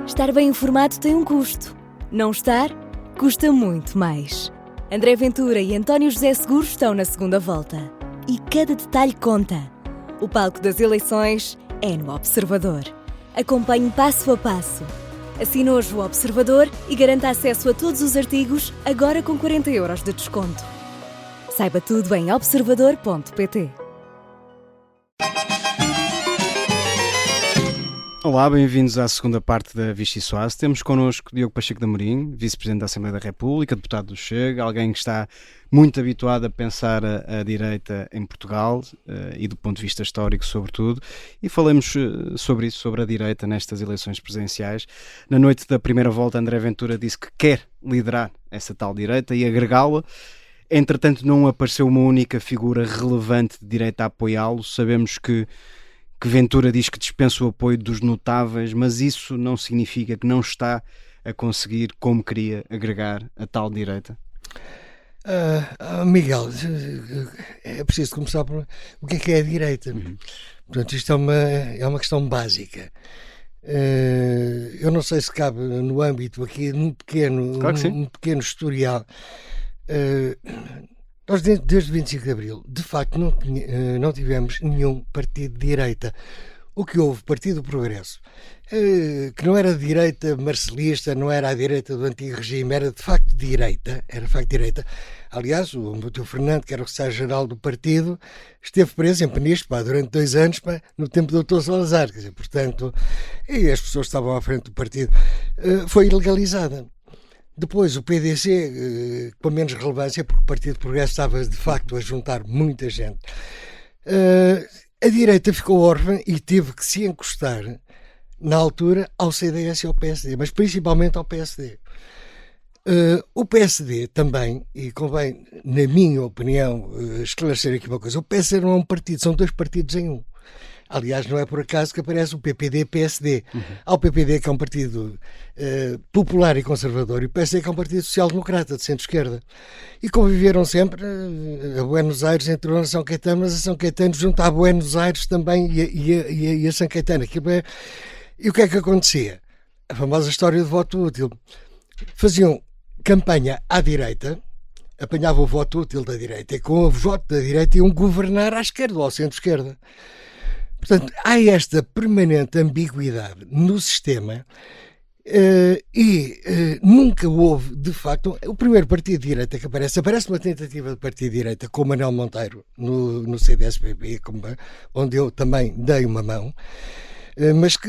Estar bem informado tem um custo. Não estar, custa muito mais. André Ventura e António José Seguro estão na segunda volta. E cada detalhe conta. O palco das eleições é no Observador. Acompanhe passo a passo. Assine hoje o Observador e garanta acesso a todos os artigos, agora com 40 € de desconto. Saiba tudo em observador.pt. Olá, bem-vindos à segunda parte da Vichy Soase. Temos connosco Diogo Pacheco de Amorim, Vice-Presidente da Assembleia da República, deputado do Chega, alguém que está muito habituado a pensar a direita em Portugal e do ponto de vista histórico, sobretudo, e falamos sobre isso, sobre a direita nestas eleições presidenciais. Na noite da primeira volta, André Ventura disse que quer liderar essa tal direita e agregá-la. Entretanto, não apareceu uma única figura relevante de direita a apoiá-lo. Sabemos que Ventura diz que dispensa o apoio dos notáveis, mas isso não significa que não está a conseguir, como queria, agregar a tal direita? Miguel, é preciso começar por o que é a direita. Portanto, isto é uma questão básica. Eu não sei se cabe no âmbito aqui num pequeno historial. Nós, desde 25 de Abril, de facto, não tivemos nenhum partido de direita. O que houve, Partido do Progresso, que não era de direita marcelista, não era a direita do antigo regime, era de facto direita. Aliás, o teu Fernando, que era o secretário-geral do partido, esteve preso em Peniche durante 2 anos no tempo do Dr. Salazar. Quer dizer, portanto, e as pessoas que estavam à frente do partido. Foi ilegalizada. Depois o PDC, com menos relevância, porque o Partido do Progresso estava de facto a juntar muita gente. A direita ficou órfã e teve que se encostar, na altura, ao CDS e ao PSD, mas principalmente ao PSD. O PSD também, e convém, na minha opinião, esclarecer aqui uma coisa, o PSD não é um partido, são 2 partidos em um. Aliás, não é por acaso que aparece o PPD e PSD. Há o PPD, que é um partido popular e conservador, e o PSD, que é um partido social-democrata, de centro-esquerda. E conviveram sempre a Buenos Aires, entre a São Caetano, mas a São Caetano junto a Buenos Aires também e a São Caetano. E o que é que acontecia? A famosa história do voto útil. Faziam campanha à direita, apanhavam o voto útil da direita, e com o voto da direita iam governar à esquerda ou ao centro-esquerda. Portanto, há esta permanente ambiguidade no sistema e nunca houve, de facto, o primeiro partido de direita que aparece uma tentativa de partido de direita com o Manuel Monteiro no CDS-PP, onde eu também dei uma mão, mas que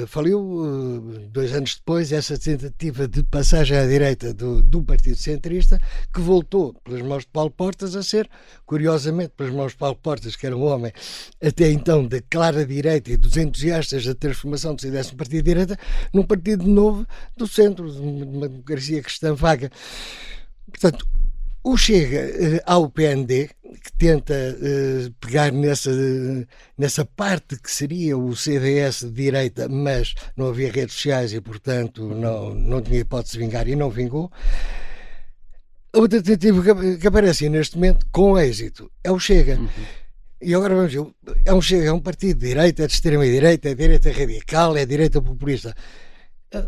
faliu 2 anos depois, essa tentativa de passagem à direita do Partido Centrista, que voltou pelas mãos de Paulo Portas a ser, curiosamente, pelas mãos de Paulo Portas, que era um homem até então da clara direita e dos entusiastas da transformação do CDS no Partido de Direita, num partido novo do centro, de uma democracia cristã vaga. Portanto, o Chega ao PND, que tenta pegar nessa parte que seria o CDS de direita, mas não havia redes sociais e, portanto, não tinha hipótese de vingar e não vingou. A outra tentativa que aparece neste momento, com êxito, é o Chega. E agora vamos ver, o Chega é um partido de direita, é de extrema-direita, é direita radical, é direita populista.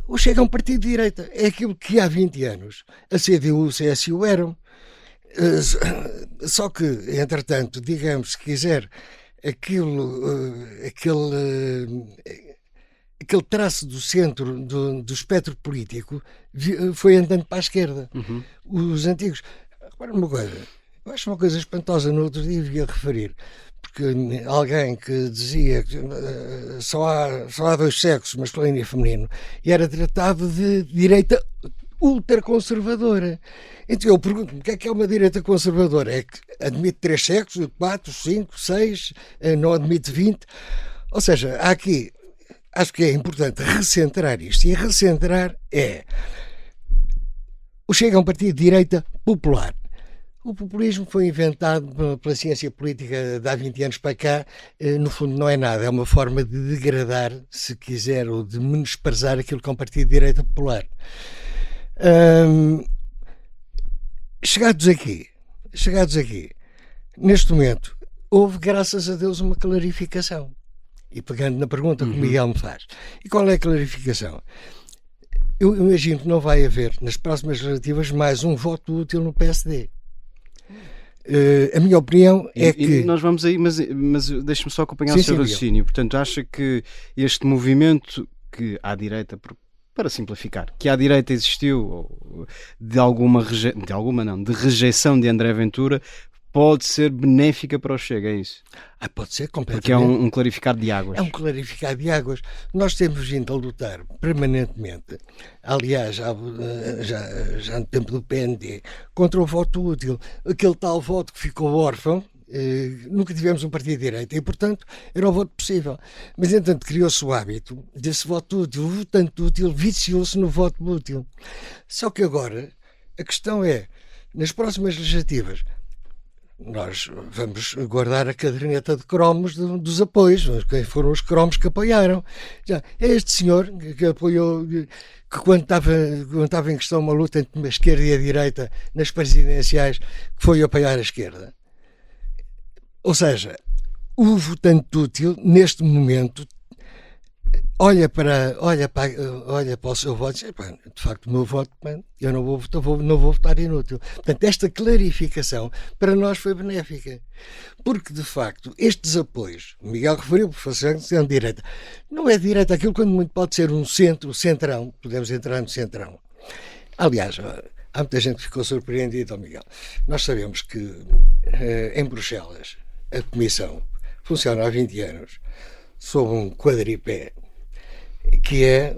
O Chega é um partido de direita, é aquilo que há 20 anos a CDU e o CSU eram. Só que, entretanto, digamos, se quiser, aquele traço do centro do espectro político foi andando para a esquerda. Os antigos. Agora, eu acho uma coisa espantosa, no outro dia devia referir, porque alguém que dizia que só há 2 sexos, masculino e feminino, e era tratado de direita ultraconservadora. Então eu pergunto-me, o que é uma direita conservadora? É que admite 3 sexos, 4, 5, 6, não admite 20? Ou seja, há aqui, acho que é importante recentrar isto, e recentrar o Chega é um partido de direita popular. O populismo foi inventado pela ciência política de há 20 anos para cá. No fundo não é nada, é uma forma de degradar, se quiser, ou de menosprezar aquilo que é um partido de direita popular. Chegados aqui, neste momento, houve, graças a Deus, uma clarificação. E pegando na pergunta que o Miguel me faz. E qual é a clarificação? Eu imagino que não vai haver, nas próximas legislativas, mais um voto útil no PSD. A minha opinião é que... E nós vamos aí, mas deixe-me só acompanhar o seu raciocínio. Portanto, acha que este movimento que à direita, para simplificar, que à direita existiu de rejeição de André Ventura, pode ser benéfica para o Chega, é isso? Pode ser, completamente. Porque é um clarificar de águas. É um clarificar de águas. Nós temos vindo a lutar permanentemente, aliás, já no tempo do PND, contra o voto útil. Aquele tal voto que ficou órfão, nunca tivemos um partido de direita e, portanto, era o voto possível. Mas, entanto, criou-se o hábito desse voto útil. O votante útil viciou-se no voto útil. Só que agora, a questão é, nas próximas legislativas, nós vamos guardar a caderneta de cromos dos apoios, quem foram os cromos que apoiaram. Já, é este senhor que apoiou, que quando estava em questão uma luta entre a esquerda e a direita nas presidenciais, que foi apoiar a esquerda. Ou seja, o votante útil, neste momento, olha para o seu voto e diz, de facto o meu voto, eu não vou votar inútil. Portanto, esta clarificação para nós foi benéfica, porque de facto estes apoios, o Miguel referiu por fazer de direita, não é direita, aquilo quando muito pode ser um centrão, podemos entrar no centrão. Aliás, há muita gente que ficou surpreendida, Miguel. Nós sabemos que em Bruxelas a Comissão funciona há 20 anos sob um quadripé, que é,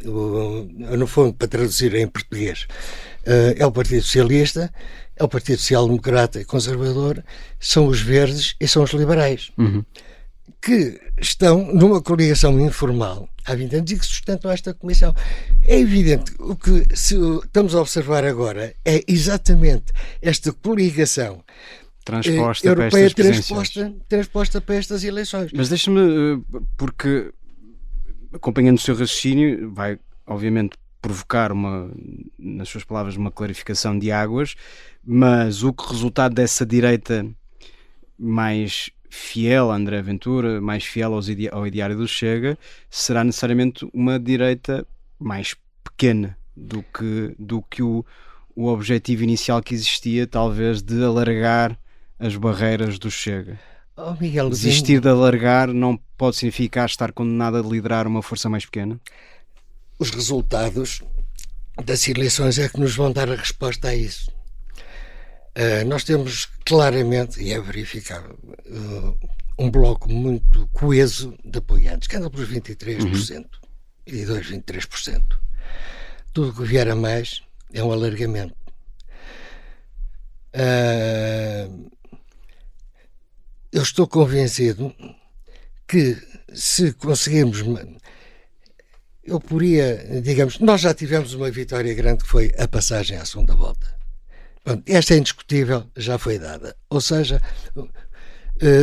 no fundo, para traduzir em português, é o Partido Socialista, é o Partido Social Democrata e Conservador, são os Verdes e são os Liberais, que estão numa coligação informal há 20 anos e que sustentam esta Comissão. É evidente, o que estamos a observar agora é exatamente esta coligação europeia transposta para estas eleições. Mas deixa-me, porque acompanhando o seu raciocínio, vai obviamente provocar nas suas palavras, uma clarificação de águas, mas o resultado dessa direita mais fiel a André Ventura, mais fiel ao ideário do Chega, será necessariamente uma direita mais pequena do que o objetivo inicial que existia, talvez, de alargar as barreiras do Chega. Miguel, desistir de alargar não pode significar estar condenado a liderar uma força mais pequena? Os resultados das eleições é que nos vão dar a resposta a isso. Nós temos claramente, e é verificável, um bloco muito coeso de apoiantes, que anda pelos 23%, 22%, 23%. Tudo que vier a mais é um alargamento. Eu estou convencido que se conseguirmos, eu poderia, digamos, nós já tivemos uma vitória grande que foi a passagem à segunda volta. Pronto, esta é indiscutível, já foi dada. Ou seja,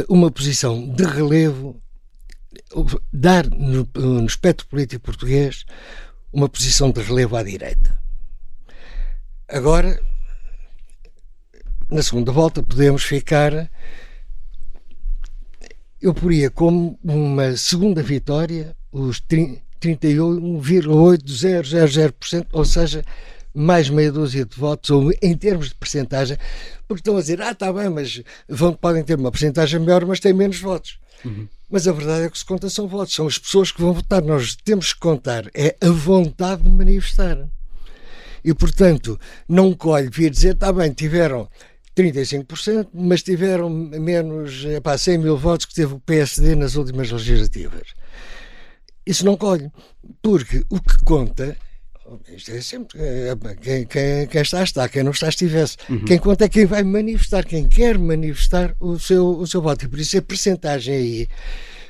uma posição de relevo, dar no espectro político português uma posição de relevo à direita. Agora, na segunda volta, podemos ficar... Eu poria como uma segunda vitória os 31,8000%, ou seja, mais meia dúzia de votos, ou em termos de percentagem, porque estão a dizer, está bem, mas podem ter uma percentagem maior, mas têm menos votos. Mas a verdade é que se conta são votos, são as pessoas que vão votar. Nós temos que contar, é a vontade de manifestar. E, portanto, não colhe vir dizer, está bem, tiveram 35%, mas tiveram menos 100 mil votos que teve o PSD nas últimas legislativas. Isso não colhe, porque o que conta, isto é sempre, quem está, quem não está, estivesse. Quem conta é quem vai manifestar, quem quer manifestar o seu voto. E por isso a percentagem aí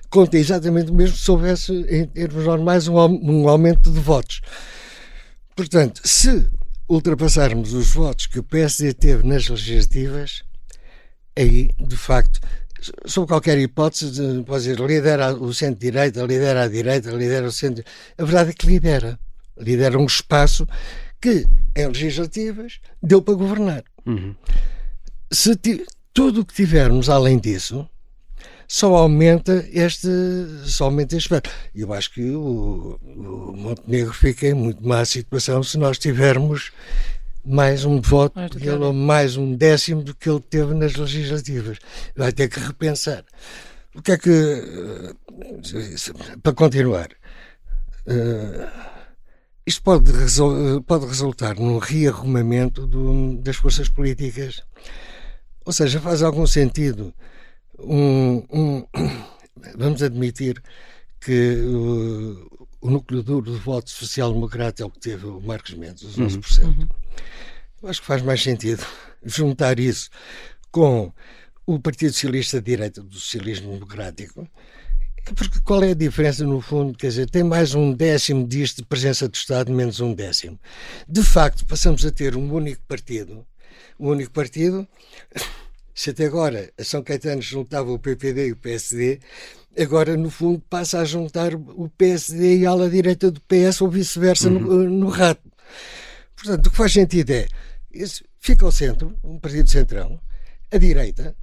conta exatamente o mesmo se houvesse, em termos normais, um aumento de votos. Portanto, se ultrapassarmos os votos que o PSD teve nas legislativas, aí, de facto, sob qualquer hipótese, pode dizer, lidera o centro-direita, lidera a direita, lidera o centro... A verdade é que lidera um espaço que, em legislativas, deu para governar. Se tudo o que tivermos além disso, só aumenta este aspecto. E eu acho que o Montenegro fica em muito má situação se nós tivermos mais um voto dele, ou mais um décimo do que ele teve nas legislativas. Vai ter que repensar. O que é que... Para continuar, isto pode resultar num rearrumamento das forças políticas. Ou seja, faz algum sentido vamos admitir que o núcleo duro do voto social-democrata é o que teve o Marcos Mendes, os 11%. Eu acho que faz mais sentido juntar isso com o Partido Socialista de Direita do Socialismo Democrático. Porque qual é a diferença, no fundo? Quer dizer, tem mais um décimo disto de presença do Estado, menos um décimo. De facto, passamos a ter um único partido. Se até agora a São Caetano juntava o PPD e o PSD, agora, no fundo, passa a juntar o PSD e a ala direita do PS, ou vice-versa, no rato. Portanto, o que faz sentido é, fica ao centro, um partido centrão, a direita,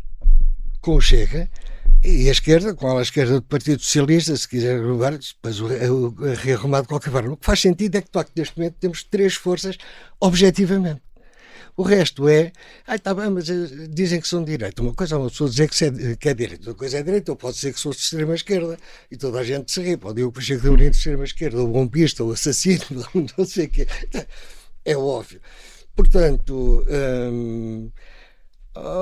com o Chega, e a esquerda, com a ala esquerda do Partido Socialista, se quiser levar, depois rearrumado de qualquer forma. O que faz sentido é que, neste momento, temos 3 forças, objetivamente. O resto é, está bem, mas dizem que são de direita. Uma coisa é uma pessoa dizer que é direita, outra coisa é direita, ou pode ser que sou de extrema-esquerda, e toda a gente se ri. Pode ir o Pacheco de Amorim de extrema-esquerda, o bombista, o assassino, não sei o quê. É óbvio. Portanto,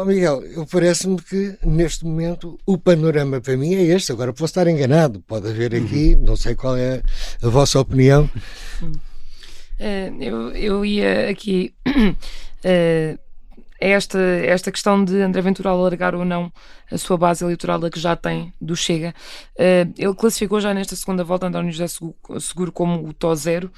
Miguel, parece-me que neste momento o panorama para mim é este. Agora posso estar enganado, pode haver aqui, não sei qual é a vossa opinião. Eu ia aqui esta questão de André Ventura alargar ou não a sua base eleitoral, a que já tem do Chega. Ele classificou já nesta segunda volta António José Seguro como o tó zero,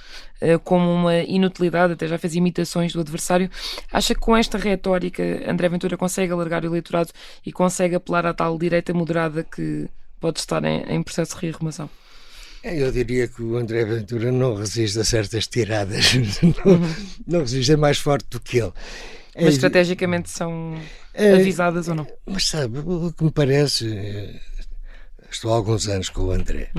como uma inutilidade, até já fez imitações do adversário. Acha que com esta retórica André Ventura consegue alargar o eleitorado e consegue apelar à tal direita moderada que pode estar em processo de rearrumação? Eu diria que o André Ventura não resiste a certas tiradas, não resiste, é mais forte do que ele. Mas estrategicamente são avisadas ou não? Mas sabe, o que me parece, estou há alguns anos com o André,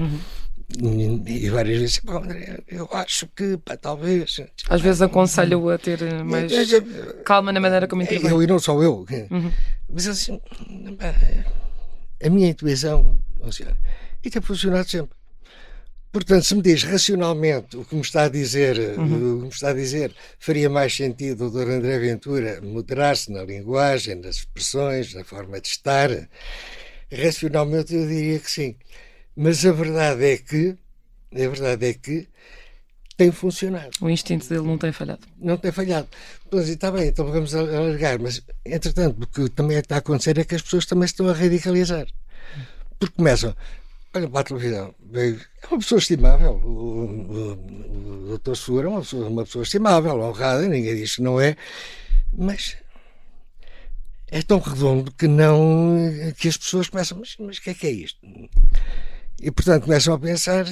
e várias vezes, André, eu acho que talvez... Às vezes aconselho-o a ter mais calma na maneira como intervém. Eu e não só eu, mas assim, a minha intuição, e tem funcionado sempre. Portanto, se me diz racionalmente o que me está a dizer, faria mais sentido o Dr. André Ventura moderar-se na linguagem, nas expressões, na forma de estar, racionalmente eu diria que sim. Mas a verdade é que tem funcionado. O instinto dele não tem falhado. Não tem falhado. Pois, está bem, então vamos alargar, mas entretanto o que também está a acontecer é que as pessoas também estão a radicalizar. Porque começam... Olha para a televisão, é uma pessoa estimável, o Dr. Seguro é uma pessoa estimável, honrada, ninguém diz que não é, mas é tão redondo que as pessoas começam, mas o que é isto? E portanto começam a pensar,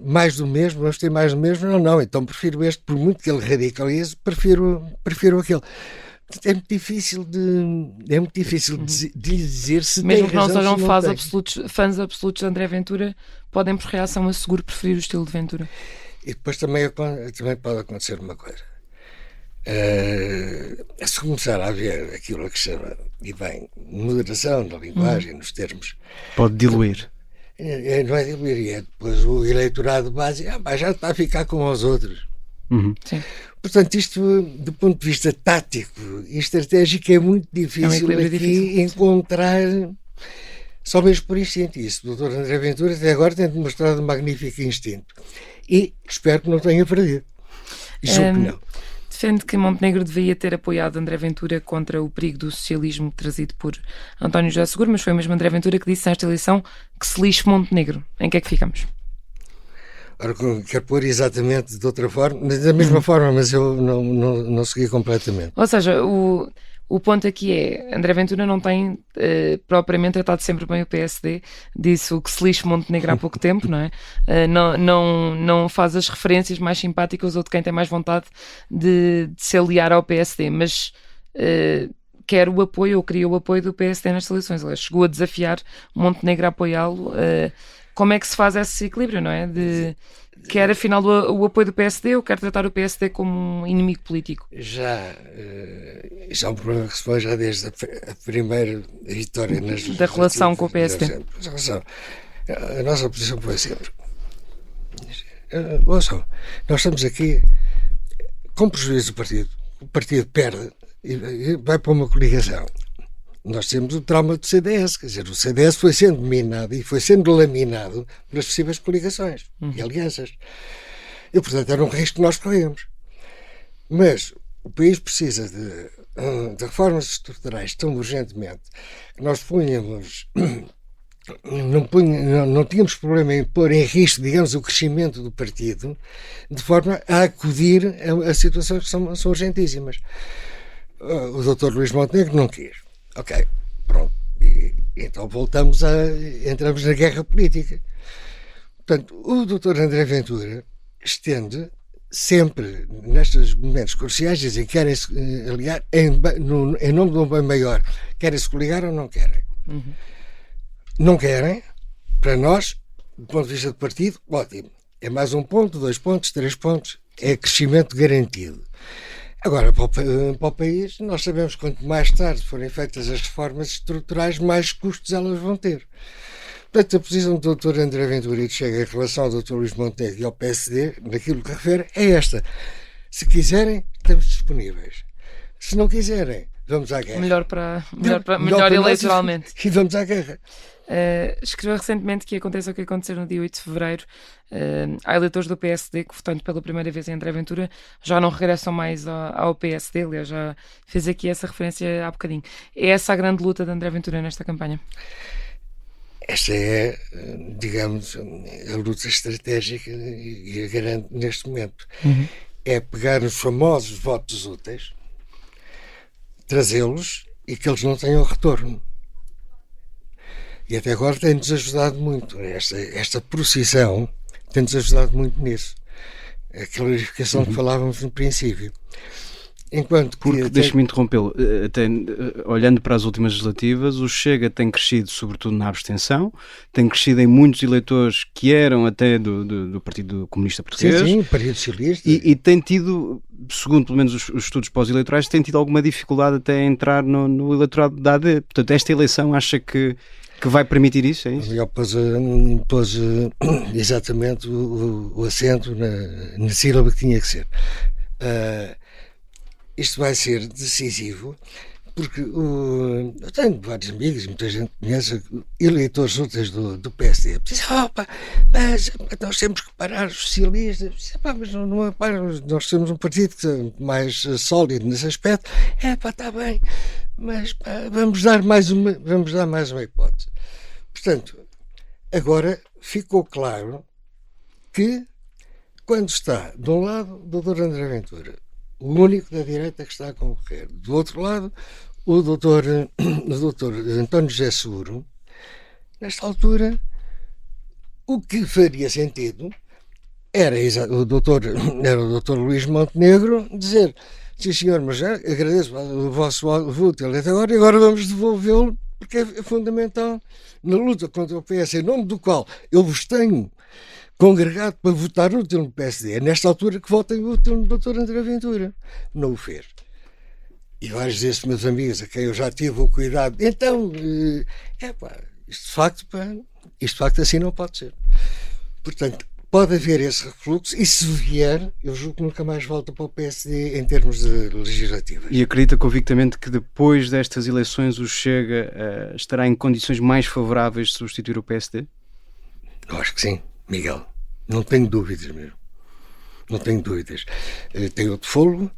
mais do mesmo, vamos ter mais do mesmo, não, então prefiro este, por muito que ele radicalize, prefiro aquele. É muito difícil de dizer se mesmo tem razão, que não sejam fãs absolutos de André Ventura, podem por reação a Seguro preferir o estilo de Ventura. E depois também pode acontecer uma coisa, se começar a haver aquilo que se chama, e bem, moderação da linguagem, nos termos, pode diluir. Não é diluir, é depois o eleitorado básico, mas já está a ficar como aos outros. Sim. Portanto, isto do ponto de vista tático e estratégico é muito difícil aqui encontrar, só mesmo por instinto. Isso, o Dr. André Ventura até agora tem demonstrado um magnífico instinto e espero que não tenha perdido. Julgo que não. Defende que Montenegro deveria ter apoiado André Ventura contra o perigo do socialismo trazido por António José Seguro, mas foi mesmo André Ventura que disse nesta eleição que se lixe Montenegro. Em que é que ficamos? Ora, quero pôr exatamente de outra forma, da mesma forma, mas eu não segui completamente. Ou seja, o ponto aqui é, André Ventura não tem propriamente tratado sempre bem o PSD, disse o que se lixe Montenegro há pouco tempo, não é? Não faz as referências mais simpáticas ou de quem tem mais vontade de se aliar ao PSD, mas quer o apoio, ou queria o apoio do PSD nestas eleições. Ele chegou a desafiar Montenegro a apoiá-lo. Como é que se faz esse equilíbrio, não é? Quer afinal o apoio do PSD ou quer tratar o PSD como um inimigo político? Já é um problema que se põe já desde a primeira vitória da relação com o PSD. A nossa posição foi sempre. Ouçam, nós estamos aqui com prejuízo do partido. O partido perde e vai para uma coligação. Nós temos o trauma do CDS, quer dizer, o CDS foi sendo minado e foi sendo laminado pelas possíveis coligações e alianças. E, portanto, era um risco que nós corríamos. Mas o país precisa de reformas estruturais tão urgentemente que nós punhamos... Não tínhamos problema em pôr em risco, digamos, o crescimento do partido, de forma a acudir a situações que são urgentíssimas. O Dr. Luís Montenegro não quis. Ok, pronto. E então entramos na guerra política. Portanto, o Dr. André Ventura estende sempre, nestes momentos cruciais, dizem que querem-se aliar em nome de um bem maior. Querem-se coligar ou não querem? Não querem, para nós, do ponto de vista do partido, ótimo. É mais 1 ponto, 2 pontos, 3 pontos. É crescimento garantido. Agora, para o país, nós sabemos que quanto mais tarde forem feitas as reformas estruturais, mais custos elas vão ter. Portanto, a posição do Dr. André Ventura e de Chega em relação ao Dr. Luís Montenegro e ao PSD, naquilo que refere, é esta. Se quiserem, estamos disponíveis. Se não quiserem, vamos à guerra. Melhor eleitoralmente. E vamos à guerra. Escreveu recentemente que aconteça o que aconteceu no dia 8 de fevereiro. Há eleitores do PSD que, votando pela primeira vez em André Ventura, já não regressam mais ao PSD. Aliás, já fez aqui essa referência há bocadinho. É essa a grande luta de André Ventura nesta campanha? Esta é, digamos, a luta estratégica e a grande neste momento. É pegar os famosos votos úteis, trazê-los e que eles não tenham retorno. E até agora tem-nos ajudado muito. Esta procissão tem-nos ajudado muito nisso. A clarificação que falávamos no princípio. Porque, deixe-me interrompê-lo, olhando para as últimas legislativas, o Chega tem crescido sobretudo na abstenção, tem crescido em muitos eleitores que eram até do Partido Comunista Português. Sim, Partido Socialista. E tem tido, segundo pelo menos os estudos pós-eleitorais, tem tido alguma dificuldade até a entrar no eleitorado da AD. Portanto, esta eleição acha que vai permitir isso? É isso? Ele pôs exatamente o acento na sílaba que tinha que ser. Isto vai ser decisivo porque eu tenho vários amigos, muita gente conhece, eleitores úteis do PSD. Dizem, mas nós temos que parar os socialistas. Mas não é para, nós temos um partido mais sólido nesse aspecto. Está bem, mas vamos dar mais uma hipótese. Portanto, agora ficou claro que quando está de um lado o Dr. André Ventura, o único da direita que está a concorrer, do outro lado o Dr. António José Seguro, nesta altura o que faria sentido era o Dr. Luís Montenegro dizer: sim senhor, mas já agradeço o vosso voto até agora e agora vamos devolvê-lo porque é fundamental na luta contra o PS, em nome do qual eu vos tenho congregado para votar útil no PSD. É nesta altura que votem útil no Dr. André Ventura. Não o fez. E vários desses meus amigos, a quem eu já tive o cuidado, então, isto de facto assim não pode ser. Portanto, pode haver esse refluxo e se vier, eu julgo que nunca mais volta para o PSD em termos de legislativas. E acredita convictamente que depois destas eleições o Chega estará em condições mais favoráveis de substituir o PSD? Eu acho que sim, Miguel. Não tenho dúvidas mesmo. Não tenho dúvidas. Tem outro fôlego,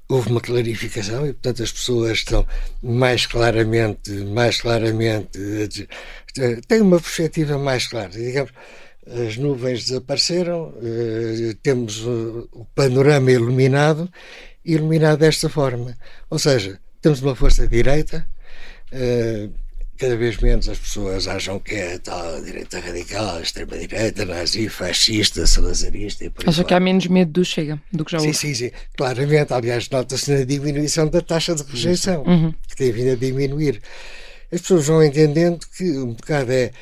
houve uma clarificação e, portanto, as pessoas estão mais claramente têm uma perspectiva mais clara. Digamos, as nuvens desapareceram, temos o panorama iluminado desta forma. Ou seja, temos uma força direita cada vez menos as pessoas acham que é tal direita radical, extrema-direita, nazi, fascista, salazarista e por aí Acha que há menos medo do Chega do que já houve? Sim, claramente. Aliás, nota-se na diminuição da taxa de rejeição, que tem vindo a diminuir. As pessoas vão entendendo que um bocado é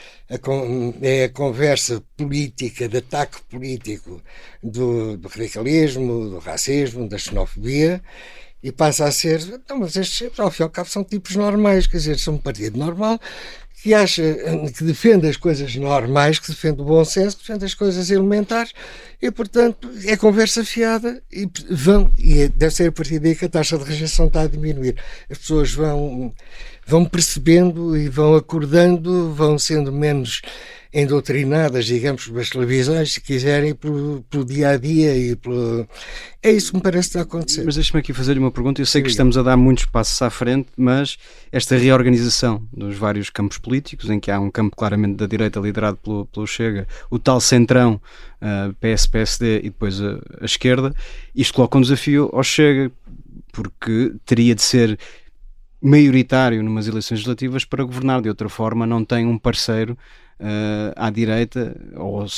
a conversa política, de ataque político do radicalismo, do racismo, da xenofobia, e passa a ser, não, mas estes, ao fim e ao cabo, são tipos normais, quer dizer, são um partido normal, que acha, que defende as coisas normais, que defende o bom senso, que defende as coisas elementares, e, portanto, é conversa fiada, e deve ser a partir daí que a taxa de rejeição está a diminuir. As pessoas vão percebendo e vão acordando, vão sendo menos endoutrinadas, digamos, pelas televisões, se quiserem, pelo dia-a-dia e pelo... É isso que me parece que está a acontecer. Mas deixa-me aqui fazer-lhe uma pergunta. Eu sei que estamos a dar muitos passos à frente, mas esta reorganização dos vários campos políticos, em que há um campo claramente da direita liderado pelo Chega, o tal centrão, PS-PSD e depois a esquerda, isto coloca um desafio ao Chega, porque teria de ser maioritário numas eleições legislativas para governar. De outra forma, não tem um parceiro à direita ou à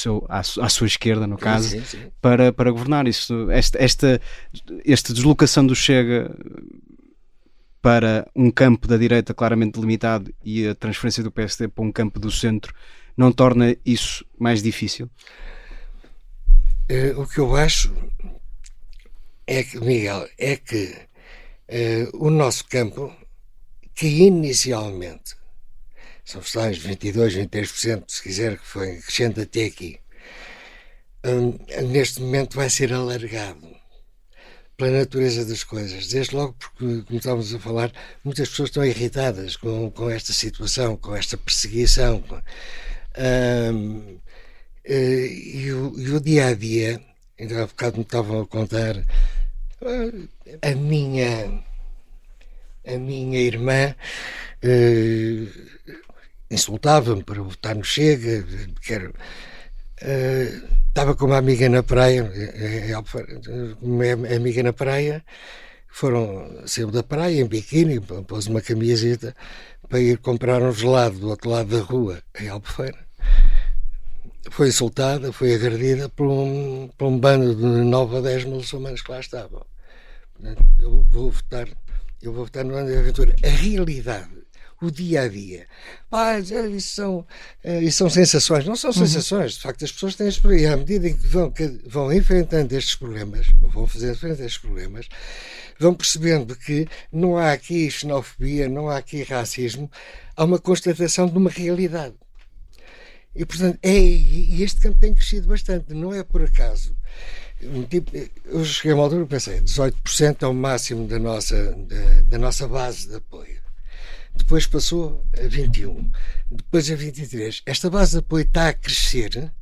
sua esquerda, no caso, sim. para governar. Esta deslocação do Chega para um campo da direita claramente delimitado e a transferência do PSD para um campo do centro não torna isso mais difícil? O que eu acho é que, Miguel, o nosso campo, que inicialmente são os tais 22, 23%, se quiser, que foi crescendo até aqui, neste momento vai ser alargado pela natureza das coisas. Desde logo porque, como estávamos a falar, muitas pessoas estão irritadas com esta situação, com esta perseguição. E o dia-a-dia, ainda há bocado me estavam a contar, a minha irmã insultava-me para votar no Chega, estava com uma amiga na praia, uma amiga na praia, saiu da praia em biquíni, pôs uma camiseta para ir comprar um gelado do outro lado da rua, em Albufeira. Foi insultada, foi agredida por um bando de 9 a 10 muçulmanos que lá estavam. Eu vou votar no André Ventura. A realidade, o dia-a-dia, isso são sensações. Não são sensações, de facto as pessoas têm experiência. À medida em que vão enfrentando estes problemas, vão fazer frente a estes problemas, vão percebendo que não há aqui xenofobia, não há aqui racismo, há uma constatação de uma realidade. E, portanto, este campo tem crescido bastante, não é por acaso. Eu cheguei a uma altura e pensei, 18% é o máximo da nossa base de apoio. Depois passou a 21%, depois a 23%. Esta base de apoio está a crescer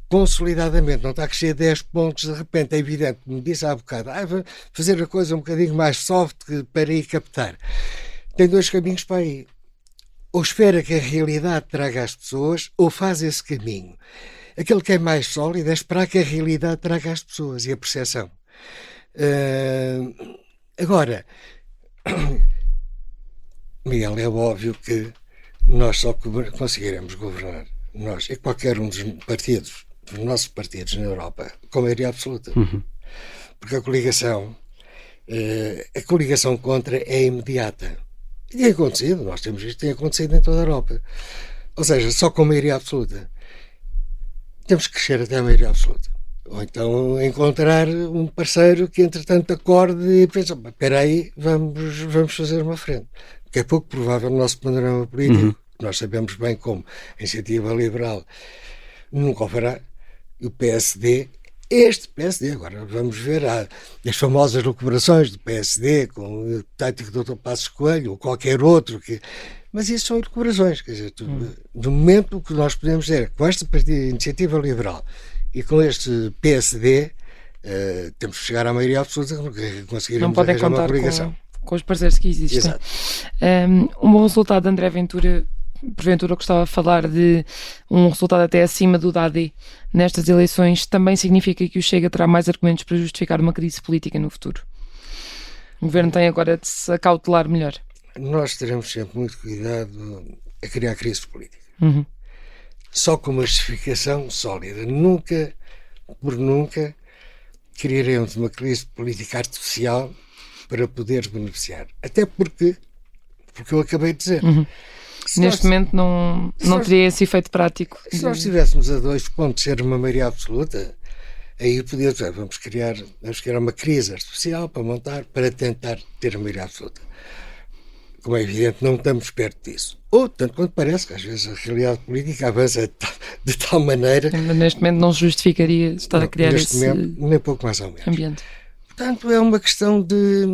consolidadamente, não está a crescer 10 pontos de repente. É evidente, como disse há bocado, vou fazer a coisa um bocadinho mais soft para ir captar. Tem 2 caminhos para ir. Ou espera que a realidade traga às pessoas, ou faz esse caminho. Aquele que é mais sólido é esperar que a realidade traga às pessoas e a percepção. Agora, Miguel, é óbvio que nós só conseguiremos governar, nós e qualquer um dos nossos partidos na Europa, com maioria absoluta. Porque a coligação contra é imediata. E tem acontecido, nós temos visto, tem acontecido em toda a Europa. Ou seja, só com maioria absoluta. Temos que crescer até a maioria absoluta. Ou então encontrar um parceiro que, entretanto, acorde e pensa, espera aí, vamos fazer uma frente. Que é pouco provável no nosso panorama político. Nós sabemos bem como a Iniciativa Liberal nunca o fará. E o PSD, agora vamos ver as famosas recuperações do PSD com o tático do Dr. Passos Coelho ou qualquer outro mas isso são recuperações, quer dizer, no momento o que nós podemos dizer, com esta Iniciativa Liberal e com este PSD, temos que chegar à maioria absoluta, conseguiremos não podem arranjar contar uma coligação. Com os parceiros que existem. Exato. Um bom resultado de André Ventura, porventura gostava de falar de um resultado até acima do da AD nestas eleições, também significa que o Chega terá mais argumentos para justificar uma crise política no futuro. O governo tem agora de se acautelar melhor. nós teremos sempre muito cuidado a criar crise política. Uhum. Só com uma justificação sólida. Nunca, por nunca, criaremos uma crise política artificial para poder beneficiar. Até porque eu acabei de dizer. Uhum. Se Neste momento não teria esse efeito prático. Se nós estivéssemos a 2 pontos de ser uma maioria absoluta, aí podia dizer, vamos criar uma crise artificial para tentar ter a maioria absoluta. Como é evidente, não estamos perto disso. Ou, tanto quanto parece, que às vezes a realidade política avança de tal maneira... Neste momento não justificaria estar a criar esse nem pouco mais ou menos. Ambiente. Portanto, é uma questão de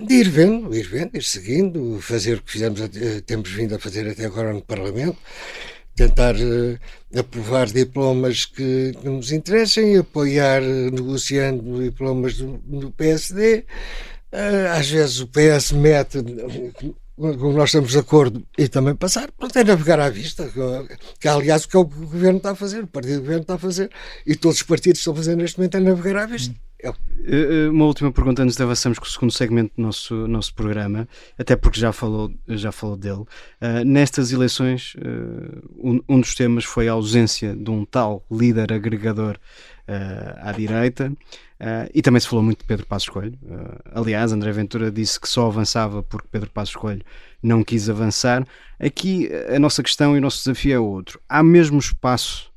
ir vendo, ir seguindo, fazer o que temos vindo a fazer até agora no Parlamento, tentar aprovar diplomas que nos interessem, apoiar negociando diplomas do PSD. Às vezes o PS mete, como nós estamos de acordo, e também passar, para navegar à vista, que é aliás o que o Governo está a fazer, o Partido do Governo está a fazer, e todos os partidos estão a fazer neste momento é navegar à vista. Uma última pergunta antes de avançarmos com o segundo segmento do nosso programa, até porque já falou dele. Nestas eleições, um dos temas foi a ausência de um tal líder agregador à direita, e também se falou muito de Pedro Passos Coelho. Aliás, André Ventura disse que só avançava porque Pedro Passos Coelho não quis avançar. Aqui a nossa questão e o nosso desafio é outro. Há mesmo espaço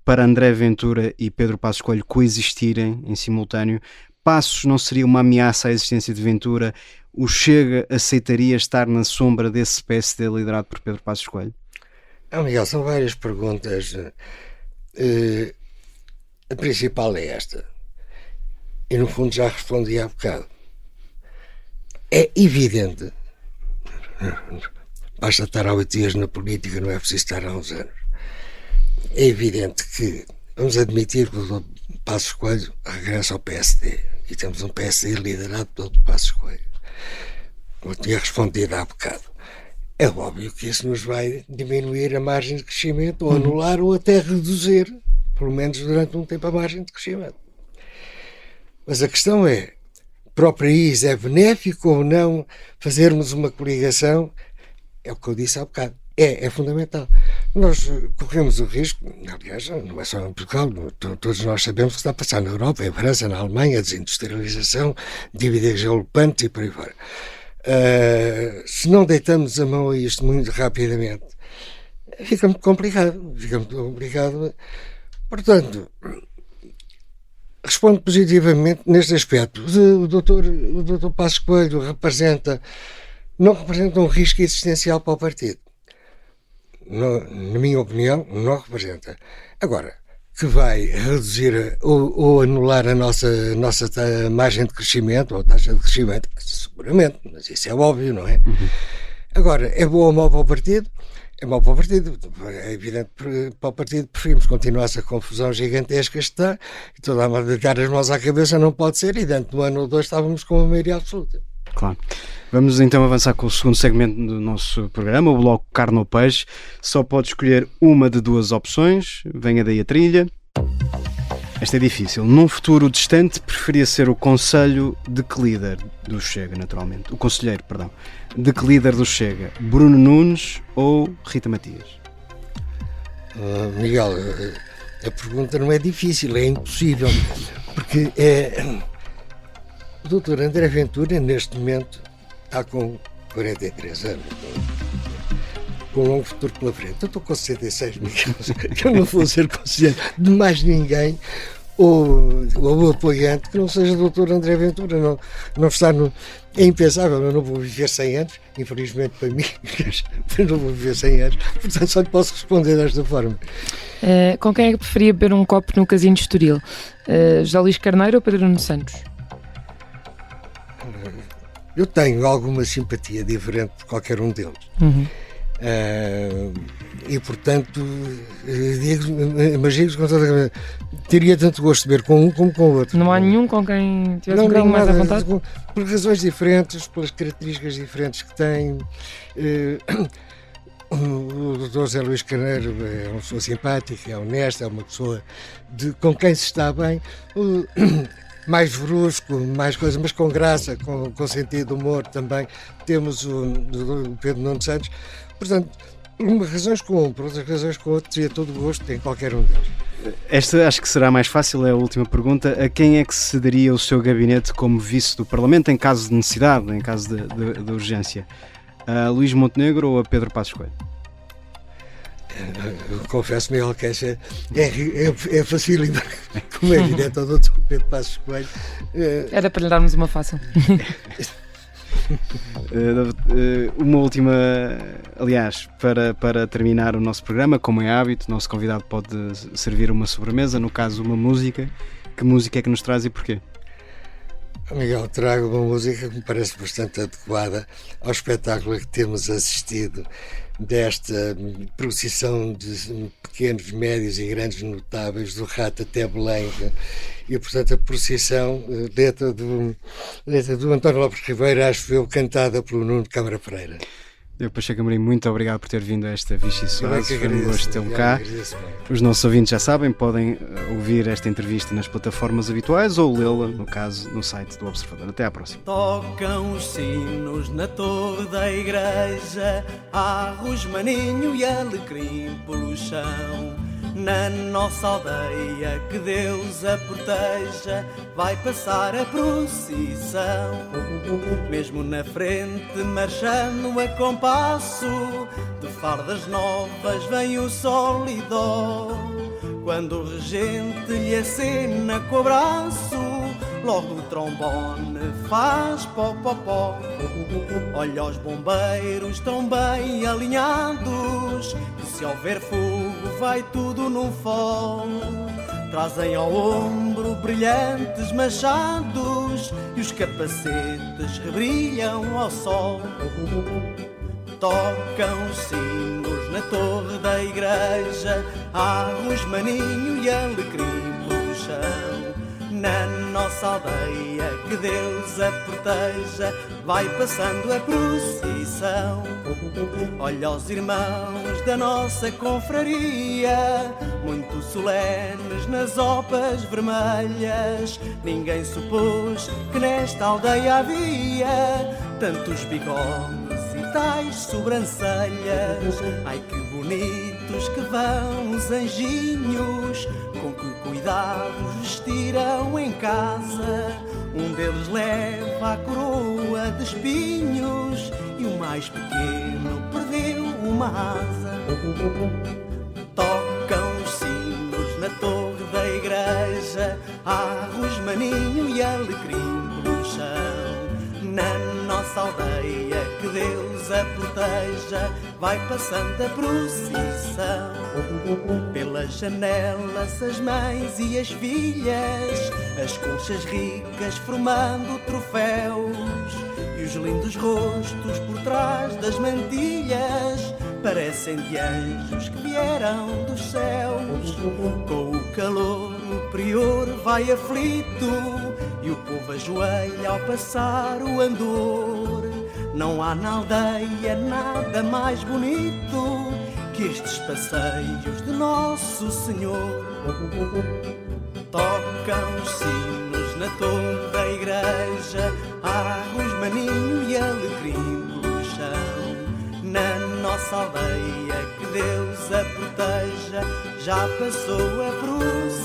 para André Ventura e Pedro Passos Coelho coexistirem em simultâneo? Passos não seria uma ameaça à existência de Ventura? O Chega aceitaria estar na sombra desse PSD liderado por Pedro Passos Coelho? Miguel, são várias perguntas. A principal é esta. E no fundo já respondi há bocado. É evidente, basta estar há 8 dias na política, não é preciso estar há uns anos. É evidente que vamos admitir que o Passos Coelho regressa ao PSD e temos um PSD liderado pelo Passos Coelho. Como eu tinha respondido há bocado, é óbvio que isso nos vai diminuir a margem de crescimento, ou anular, ou até reduzir, pelo menos durante um tempo, a margem de crescimento. Mas a questão é, para o país é benéfico ou não fazermos uma coligação? É o que eu disse há bocado. É fundamental. Nós corremos o risco, aliás, não é só em Portugal, todos nós sabemos o que está a passar na Europa, em França, na Alemanha, a desindustrialização, dívidas galopantes e por aí fora. Se não deitamos a mão a isto muito rapidamente, fica muito complicado. Portanto, respondo positivamente neste aspecto. O doutor Passos Coelho não representa um risco existencial para o partido. Na minha opinião, não representa. Agora, que vai reduzir ou anular a nossa margem de crescimento ou taxa de crescimento, seguramente, mas isso é óbvio, não é? Agora, é bom ou mau para o partido? É mau para o partido. É evidente que para o partido preferimos continuar essa confusão gigantesca que está, e toda a dedicar as mãos à cabeça não pode ser, e dentro de um ano ou dois estávamos com uma maioria absoluta. Claro. Vamos então avançar com o segundo segmento do nosso programa, o bloco Carne ou Peixe. Só pode escolher uma de 2 opções. Venha daí a trilha. Esta é difícil. Num futuro distante, preferia ser o conselho de que líder do Chega, naturalmente? O conselheiro, perdão. De que líder do Chega? Bruno Nunes ou Rita Matias? Miguel, a pergunta não é difícil, é impossível. Porque o Dr. André Ventura, neste momento, está com 43 anos, com um longo futuro pela frente. Eu estou com 66, Miguel, eu não vou ser conselheiro de mais ninguém ou apoiante que não seja o Dr. André Ventura. Não está é impensável, eu não vou viver 100 anos, infelizmente para mim, eu não vou viver 100 anos, portanto só lhe posso responder desta forma. Com quem é que preferia beber um copo no Casino de Estoril? José Luís Carneiro ou Pedro Nuno Santos? Eu tenho alguma simpatia diferente por qualquer um deles. E portanto imagino que teria tanto gosto de beber com um como com o outro. Não há nenhum com quem tivesse um bocadinho mais à vontade? Por razões diferentes, pelas características diferentes que tem. O Dr. José Luís Carneiro é uma pessoa simpática, é honesta, é uma pessoa com quem se está bem. mais brusco, mais coisa, mas com graça, com sentido de humor também. Temos o Pedro Nuno Santos. Portanto, por umas razões com um, por outras razões com outro, teria todo o gosto em qualquer um deles. Esta acho que será mais fácil, é a última pergunta. A quem é que cederia o seu gabinete como vice do Parlamento em caso de necessidade, em caso de urgência? A Luís Montenegro ou a Pedro Passos Coelho? Eu confesso, Miguel Queixa, é facílimo, como é evidente ao Dr. Pedro Passos Coelho. Era para lhe darmos uma fácil. Uma última, aliás, para terminar o nosso programa, como é hábito, o nosso convidado pode servir uma sobremesa, no caso uma música. Que música é que nos traz e porquê? Miguel, trago uma música que me parece bastante adequada ao espetáculo a que temos assistido, desta procissão de pequenos, médios e grandes notáveis do Rato até Belém, e portanto a procissão letra do António Lopes Ribeiro, acho eu, cantada pelo Nuno de Câmara Pereira. Diogo Pacheco Amorim, muito obrigado por ter vindo a esta Vichy Soares. Foi um gosto tê-lo cá. Os nossos ouvintes já sabem, podem ouvir esta entrevista nas plataformas habituais ou lê-la, no caso, no site do Observador. Até à próxima. Tocam os sinos na torre da igreja, há rosmaninho e alecrim pelo chão. Na nossa aldeia, que Deus a proteja, vai passar a procissão. Mesmo na frente, marchando a compasso, de fardas novas vem o sol e dó. Quando o regente lhe acena com o braço, logo o trombone faz pó. Olha, os bombeiros estão bem alinhados, e se houver fogo vai tudo no fogo. Trazem ao ombro brilhantes machados, e os capacetes rebrilham ao sol. Tocam os sinos na torre da igreja, há rosmaninho e alecrim pelo chão. Na nossa aldeia, que Deus a proteja, vai passando a procissão. Olha os irmãos da nossa confraria, muito solenes nas opas vermelhas. Ninguém supôs que nesta aldeia havia tantos bigodes e tais sobrancelhas. Ai, que bonitos que vão os anjinhos, com que cuidados vestiram em casa. Um deles leva a coroa de espinhos, e o mais pequeno perdeu uma asa. Tocam os sinos na torre da igreja, há rosmaninho e alecrim pelo chão. Na nossa aldeia, que Deus a proteja, vai passando a procissão. Pelas janelas as mães e as filhas, as colchas ricas formando troféus, e os lindos rostos por trás das mantilhas parecem de anjos que vieram dos céus. Com o calor o prior vai aflito, e o povo ajoelha ao passar o andor. Não há na aldeia nada mais bonito que estes passeios de Nosso Senhor. Tocam os sinos na torre da igreja, há rosmaninho e alecrim pelo chão. Na nossa aldeia, que Deus a proteja, já passou a procissão.